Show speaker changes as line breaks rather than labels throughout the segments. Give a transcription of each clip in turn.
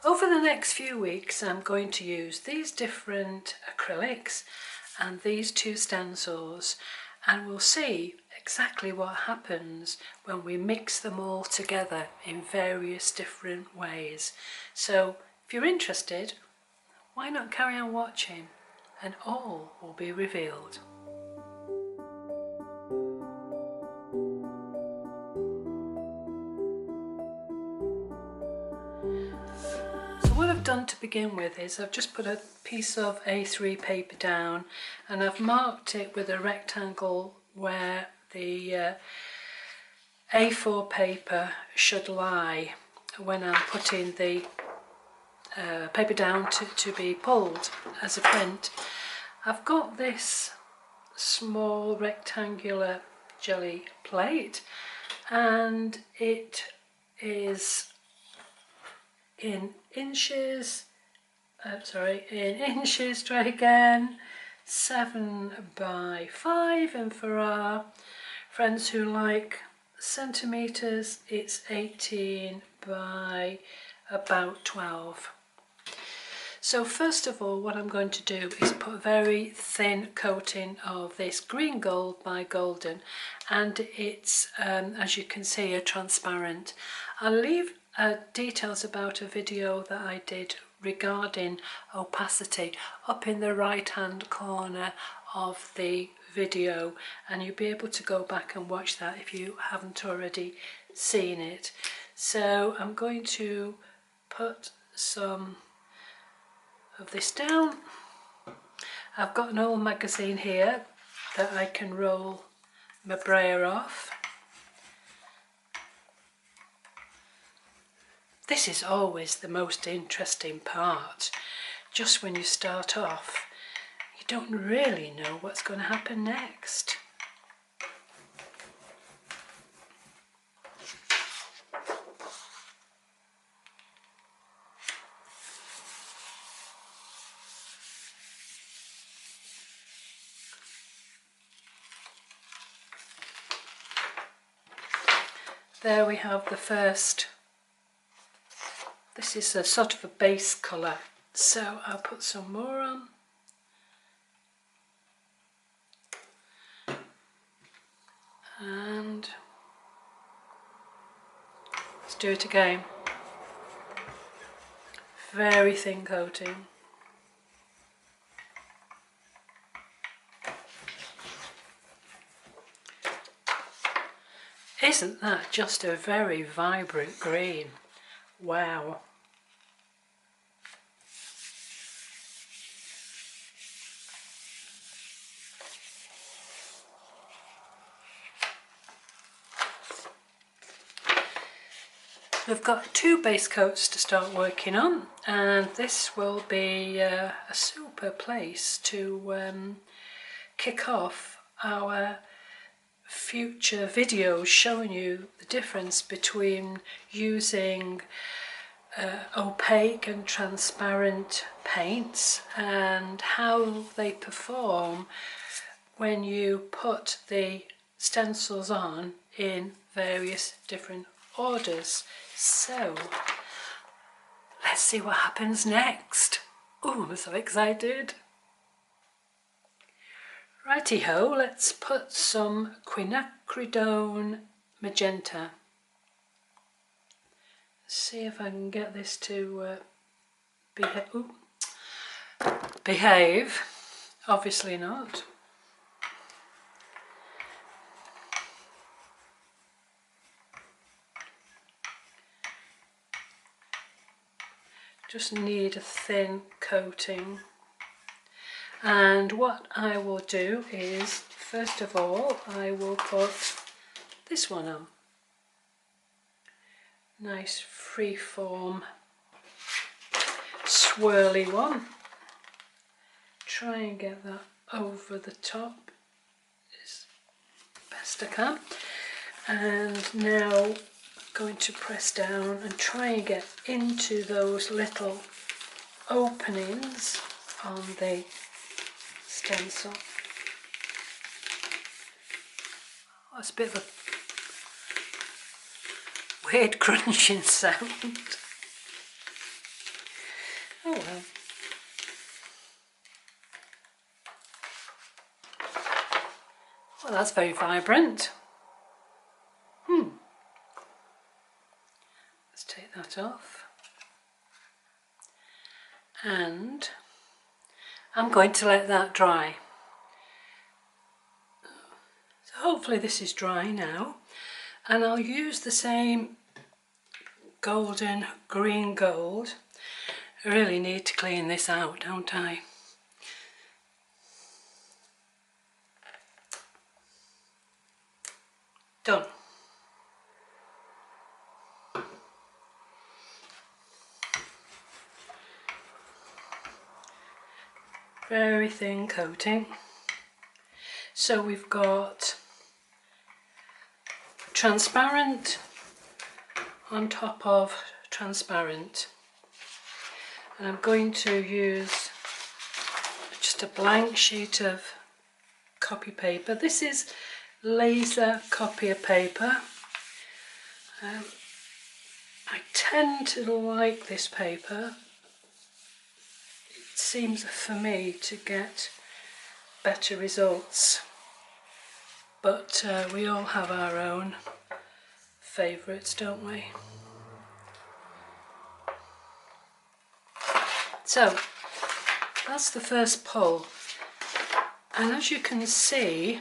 Over the next few weeks I'm going to use these different acrylics and these two stencils, and we'll see exactly what happens when we mix them all together in various different ways. So if you're interested, why not carry on watching and all will be revealed. What I've done to begin with is I've just put a piece of A3 paper down and I've marked it with a rectangle where the A4 paper should lie when I'm putting the paper down to be pulled as a print. I've got this small rectangular Gelli plate and it is in inches, try again, 7 by 5, and for our friends who like centimetres it's 18 by about 12. So first of all, what I'm going to do is put a very thin coating of this green gold by Golden, and it's as you can see, a transparent. I'll leave details about a video that I did regarding opacity up in the right hand corner of the video, and you'll be able to go back and watch that if you haven't already seen it. So I'm going to put some of this down. I've got an old magazine here that I can roll my brayer off. This is always the most interesting part. Just when you start off, you don't really know what's going to happen next. There we have the first. This is a sort of a base colour, so I'll put some more on. And let's do it again. Very thin coating. Isn't that just a very vibrant green? Wow. We've got 2 base coats to start working on, and this will be a super place to kick off our future videos showing you the difference between using opaque and transparent paints and how they perform when you put the stencils on in various different orders. So let's see what happens next. Oh, I'm so excited. Righty ho, let's put some QUINACRIDONE magenta. See if I can get this to behave. Obviously not. Just need a thin coating. And what I will do is, first of all, I will put this one on. Nice freeform, swirly one. Try and get that over the top as best I can. And now I'm going to press down and try and get into those little openings on the stencil. Oh, it's a bit of a weird crunching sound. well. Well, that's very vibrant. Let's take that off. And I'm going to let that dry. So hopefully this is dry now. And I'll use the same golden green gold. I really need to clean this out, don't I? Done. Very thin coating. So we've got transparent on top of transparent, and I'm going to use just a blank sheet of copy paper. This is laser copier paper. I tend to like this paper. It seems for me to get better results, but we all have our own favourites, don't we? So that's the first pull, and as you can see,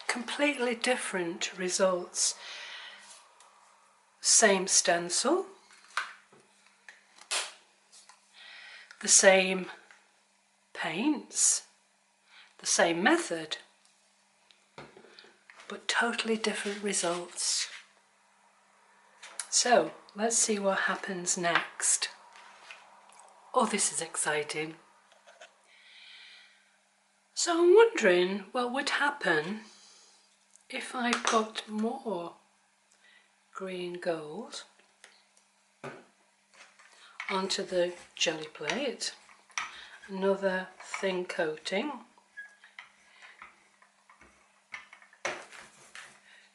completely different results. Same stencil, the same paints, the same method, but totally different results. So let's see what happens next. Oh, this is exciting. So I'm wondering what would happen if I put more green gold onto the Gelli plate, another thin coating,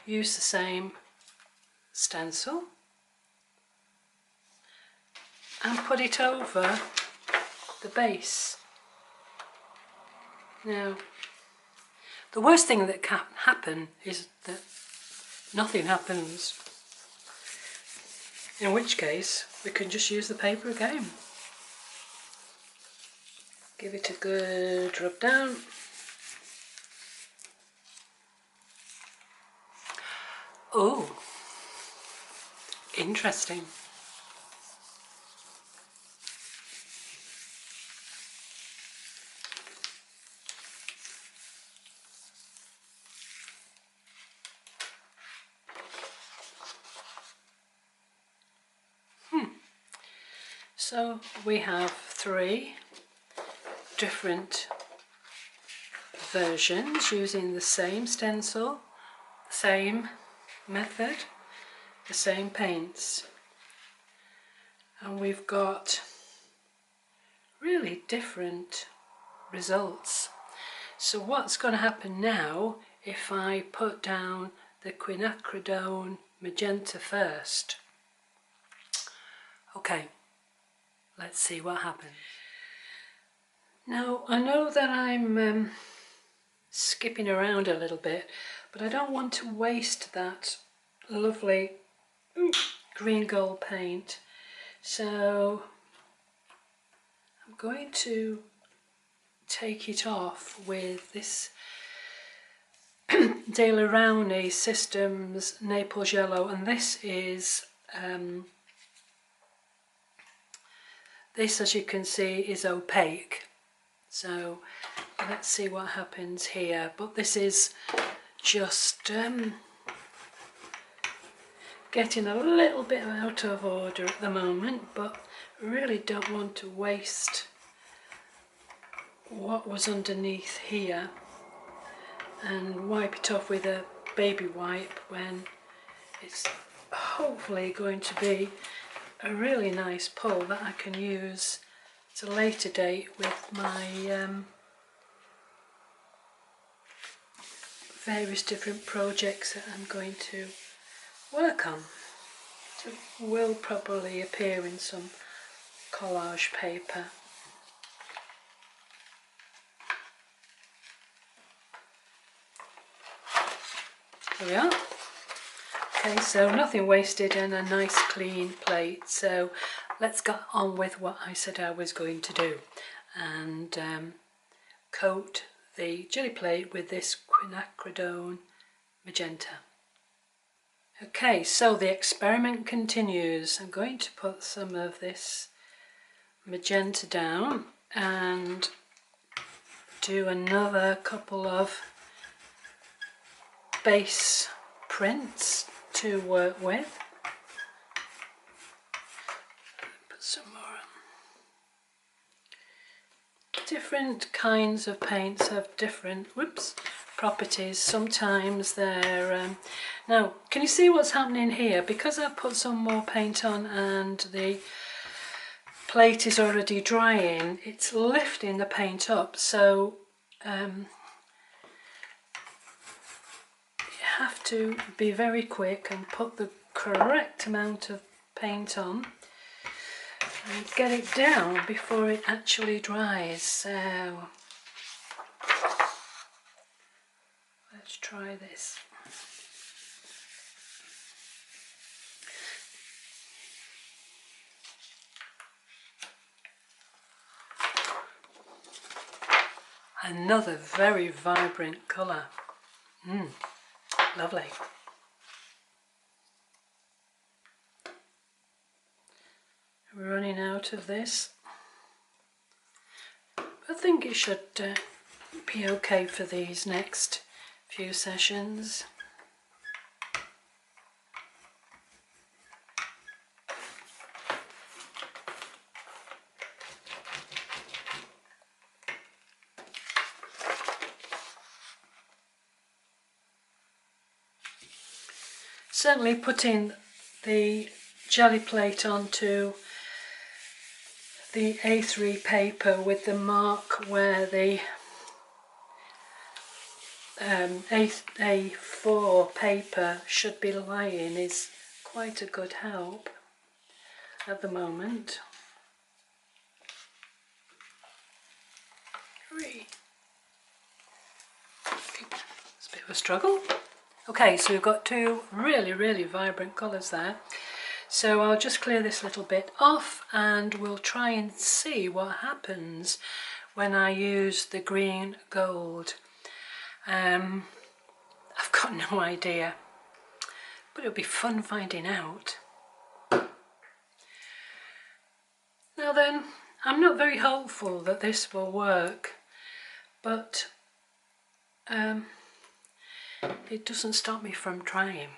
use the same stencil and put it over the base. Now, the worst thing that can happen is that nothing happens, in which case we can just use the paper again. Give it a good rub down. Oh, interesting. So we have 3 different versions using the same stencil, the same method, the same paints, and we've got really different results. So what's going to happen now if I put down the QUINACRIDONE Magenta first? Okay, let's see what happens. Now I know that I'm skipping around a little bit, but I don't want to waste that lovely green gold paint, so I'm going to take it off with this ROWLEY Systems Naples Yellow, and this is this, as you can see, is opaque. So let's see what happens here, but this is just getting a little bit out of order at the moment, but really don't want to waste what was underneath here and wipe it off with a baby wipe when it's hopefully going to be a really nice pull that I can use at a later date with my various different projects that I'm going to work on. So it will probably appear in some collage paper. There we are. Okay, so nothing wasted and a nice clean plate. So let's get on with what I said I was going to do, and coat the Gelli plate with this QUINACRIDONE magenta. Okay, so the experiment continues. I'm going to put some of this magenta down and do another couple of base prints to work with. Put some more on. Different kinds of paints have different properties. Sometimes they're now, can you see what's happening here? Because I've put some more paint on and the plate is already drying, it's lifting the paint up, so you have to be very quick and put the correct amount of paint on and get it down before it actually dries. So let's try this. Another very vibrant colour. Lovely. We're running out of this. I think it should be okay for these next few sessions. Certainly putting the Gelli plate onto the A3 paper with the mark where the A4 paper should be lying is quite a good help at the moment. It's a bit of a struggle. Okay, so we've got two really vibrant colours there. So I'll just clear this little bit off and we'll try and see what happens when I use the green gold. I've got no idea, but it'll be fun finding out. Now then, I'm not very hopeful that this will work, but it doesn't stop me from trying.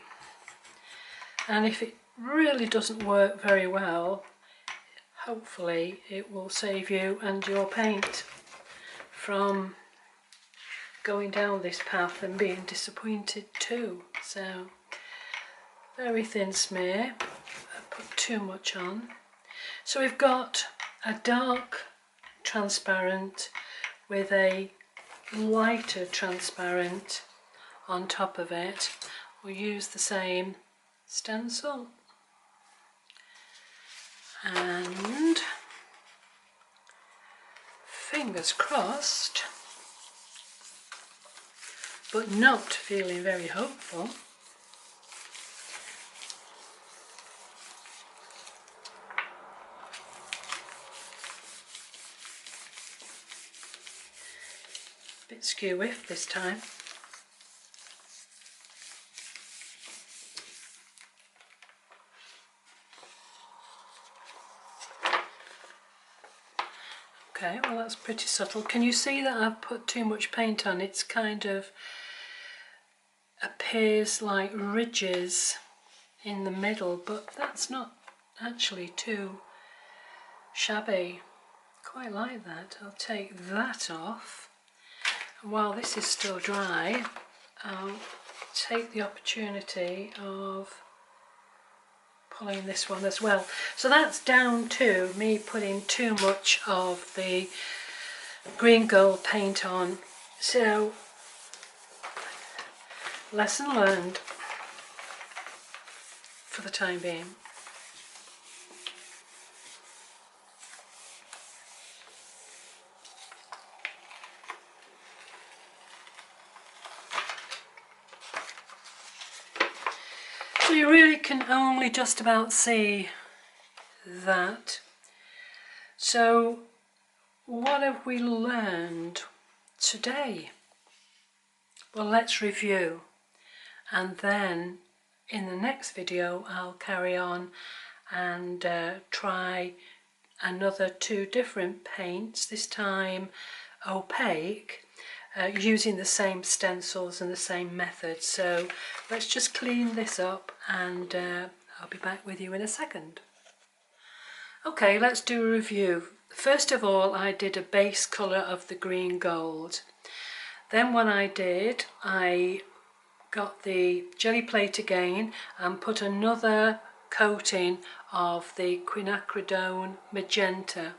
And if it really doesn't work very well, hopefully it will save you and your paint from going down this path and being disappointed too. So very thin smear, I put too much on. So we've got a dark transparent with a lighter transparent on top of it. We'll use the same stencil and fingers crossed, but not feeling very hopeful. A bit skew-whiff this time. Okay, well that's pretty subtle. Can you see that I've put too much paint on? It's kind of appears like ridges in the middle, but that's not actually too shabby. Quite like that. I'll take that off. And while this is still dry, I'll take the opportunity of pulling this one as well. So that's down to me putting too much of the green gold paint on. So lesson learned for the time being. So you really can only just about see that. So what have we learned today? Well, let's review, and then in the next video I'll carry on and try another 2 different paints, this time opaque, using the same stencils and the same method. So let's just clean this up and I'll be back with you in a second. Okay, let's do a review. First of all, I did a base colour of the green gold. Then what I did, I got the Gelli Plate again and put another coating of the QUINACRIDONE Magenta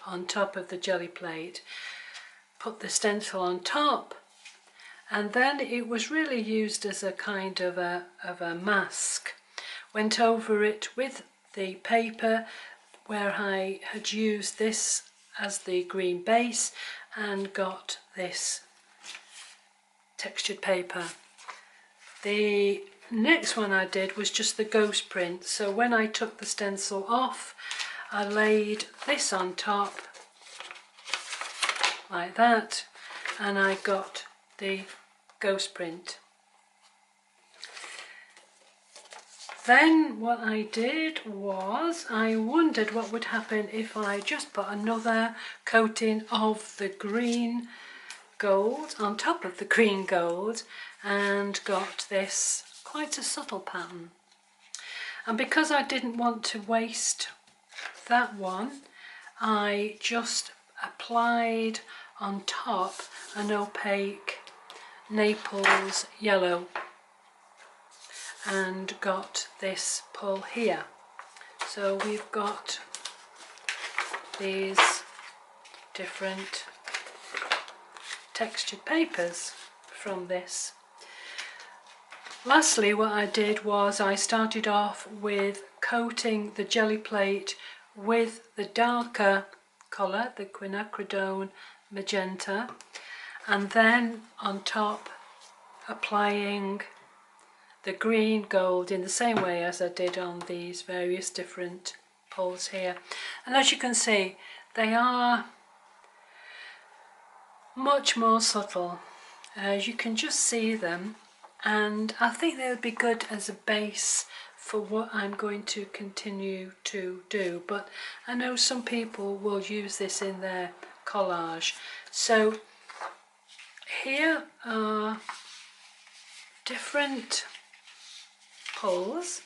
on top of the Gelli Plate. Put the stencil on top, and then it was really used as a kind of a mask. Went over it with the paper where I had used this as the green base and got this textured paper. The next one I did was just the ghost print. So when I took the stencil off, I laid this on top like that, and I got the ghost print. Then what I did was I wondered what would happen if I just put another coating of the green gold on top of the green gold and got this quite a subtle pattern. And because I didn't want to waste that one, I just applied on top an opaque Naples yellow and got this pull here. So we've got these different textured papers from this. Lastly, what I did was I started off with coating the Gelli Plate with the darker colour, the QUINACRIDONE Magenta, and then on top applying the green gold in the same way as I did on these various different pulls here. And as you can see, they are much more subtle. You can just see them, and I think they would be good as a base for what I'm going to continue to do, but I know some people will use this in their collage. So here are different pulls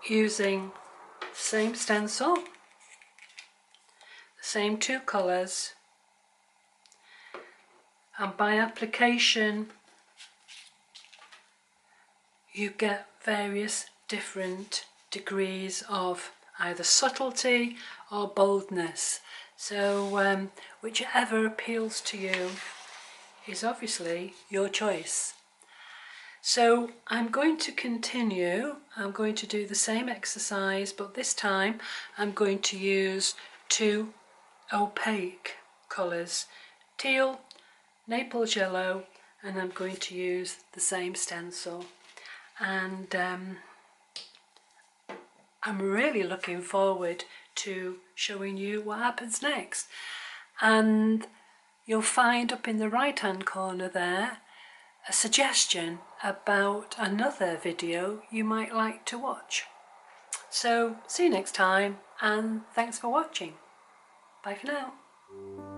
using the same stencil, the same 2 colours, and by application you get various different degrees of either subtlety or boldness. So whichever appeals to you is obviously your choice. So I'm going to continue. I'm going to do the same exercise, but this time I'm going to use 2 opaque colours, teal, Naples yellow, and I'm going to use the same stencil. And I'm really looking forward to showing you what happens next. And you'll find up in the right hand corner there a suggestion about another video you might like to watch. So see you next time, and thanks for watching. Bye for now.